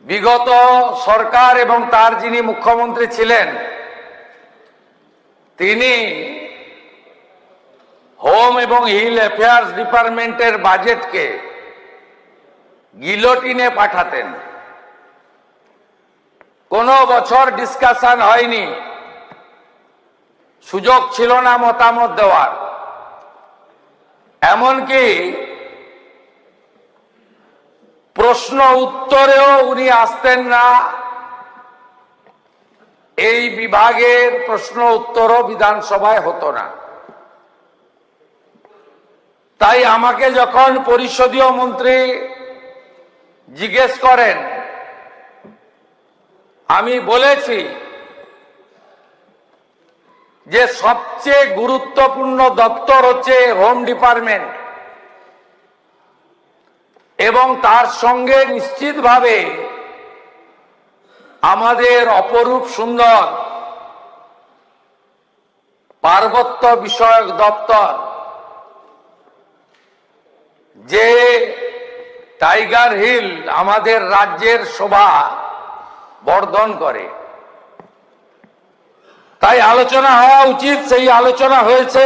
বিগত সরকার এবং তার যিনি মুখ্যমন্ত্রী ছিলেন তিনি হোম এবং হিল অ্যাফেয়ার্স ডিপার্টমেন্টের বাজেটকে গিলোটিনে পাঠাতেন। কোনো বছর ডিসকাশন হয়নি, সুযোগ ছিল না মতামত দেওয়ার। এমনকি প্রশ্ন উত্তরেও উনি আসতেন না, এই বিভাগের প্রশ্ন উত্তরও বিধানসভায় হতো না। তাই আমাকে যখন পরিষদীয় মন্ত্রী জিজ্ঞেস করেন, আমি বলেছি যে সবচেয়ে গুরুত্বপূর্ণ দপ্তর হচ্ছে হোম ডিপার্টমেন্ট এবং তার সঙ্গে নিশ্চিতভাবে আমাদের অপরূপ সুন্দর পার্বত্য বিষয়ক দপ্তর, যে টাইগার হিল আমাদের রাজ্যের শোভা বর্ধন করে। তাই আলোচনা হওয়া উচিত, সেই আলোচনা হয়েছে।